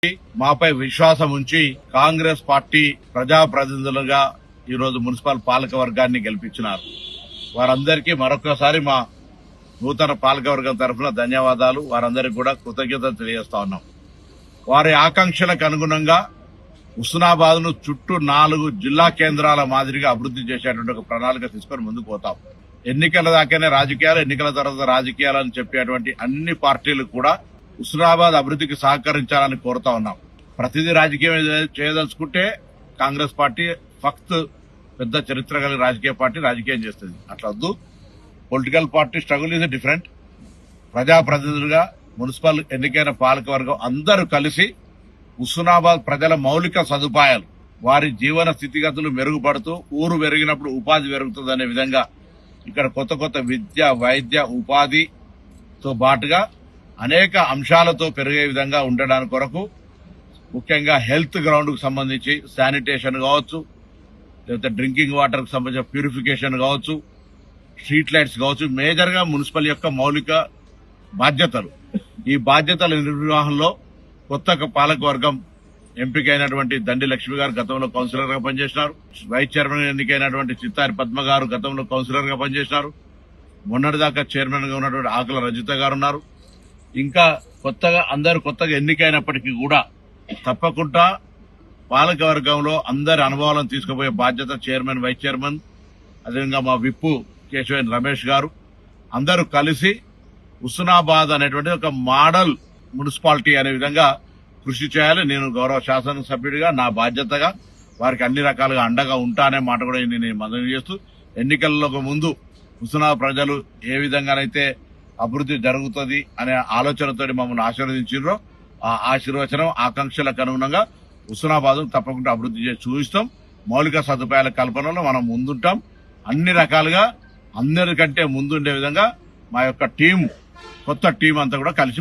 మాపై విశ్వాసం ఉంచి కాంగ్రెస్ పార్టీ ప్రజాప్రతినిధులుగా ఈరోజు మున్సిపల్ పాలక వర్గాన్ని గెలిపించినారు. వారందరికీ మరొకసారి మా నూతన పాలకవర్గం తరఫున ధన్యవాదాలు, వారందరికీ కూడా కృతజ్ఞతలు తెలియజేస్తా ఉన్నాం. వారి ఆకాంక్షలకు అనుగుణంగా హుస్నాబాద్ ను చుట్టూ 4 జిల్లా కేంద్రాల మాదిరిగా అభివృద్ది చేసేటువంటి ఒక ప్రణాళిక తీసుకొని ముందుకు పోతాం. ఎన్నికల దాకానే రాజకీయాలు, ఎన్నికల తర్వాత రాజకీయాలు అని చెప్పేటువంటి అన్ని పార్టీలు కూడా హుస్నాబాద్ అభివృద్దికి సహకరించాలని కోరుతా ఉన్నాం. ప్రతిదీ రాజకీయం చేయదలుచుకుంటే కాంగ్రెస్ పార్టీ ఫక్త్ పెద్ద చరిత్ర కలిగిన రాజకీయ పార్టీ రాజకీయం చేస్తుంది. అట్లా వద్దు. Political party struggle is different. ప్రజాప్రతినిధులుగా మున్సిపల్ ఎన్నికైన పాలకవర్గం అందరూ కలిసి హుస్నాబాద్ ప్రజల మౌలిక సదుపాయాలు, వారి జీవన స్థితిగతులు మెరుగుపడుతూ ఊరు పెరిగినప్పుడు ఉపాధి పెరుగుతుందనే విధంగా ఇక్కడ కొత్త కొత్త విద్య, వైద్య, ఉపాధితో పాటుగా అనేక అంశాలతో పెరిగే విధంగా ఉండడానికి కొరకు ముఖ్యంగా హెల్త్ గ్రౌండ్ కు సంబంధించి శానిటేషన్ కావచ్చు, లేకపోతే డ్రింకింగ్ వాటర్ కు సంబంధించిన ప్యూరిఫికేషన్ కావచ్చు, స్ట్రీట్ లైట్స్ కావచ్చు, మేజర్ గా మున్సిపల్ యొక్క మౌలిక బాధ్యతలు. ఈ బాధ్యతల నిర్వహణలో కొత్త పాలకవర్గం ఎంపికైనటువంటి దండి లక్ష్మి గారు గతంలో కౌన్సిలర్ గా పనిచేసినారు. వైస్ చైర్మన్ ఎన్నికైనటువంటి చిత్తారి పద్మ గారు గతంలో కౌన్సిలర్ గా పనిచేసినారు. మొన్నటిదాకా చైర్మన్ గా ఉన్నటువంటి ఆకుల రజిత గారు ఉన్నారు. ఇంకా అందరూ కొత్తగా ఎన్నికైనప్పటికీ కూడా తప్పకుండా పాలకవర్గంలో అందరి అనుభవాలను తీసుకుపోయే బాధ్యత చైర్మన్, వైస్ చైర్మన్, అదేవిధంగా మా విప్పు కేశవన్ రమేష్ గారు అందరూ కలిసి హుస్నాబాద్ అనేటువంటి ఒక మోడల్ మున్సిపాలిటీ అనే విధంగా కృషి చేయాలి. నేను గౌరవ శాసనసభ్యుడిగా నా బాధ్యతగా వారికి అన్ని రకాలుగా అండగా ఉంటానే మాట కూడా నేను మనవి చేస్తూ, ఎన్నికలకు ముందు హుస్నాబాద్ ప్రజలు ఏ విధంగానైతే అభివృద్ధి జరుగుతుంది అనే ఆలోచనతో మమ్మల్ని ఆశీర్వదించారో ఆ ఆశీర్వచనం, ఆకాంక్షలకు అనుగుణంగా హుస్నాబాద్ తప్పకుండా అభివృద్ధి చేసి చూపిస్తాం. మౌలిక సదుపాయాల కల్పనలో మనం ముందుంటాం. అన్ని రకాలుగా అందరికంటే ముందుండే విధంగా మా యొక్క టీం, కొత్త టీం అంతా కూడా కలిసి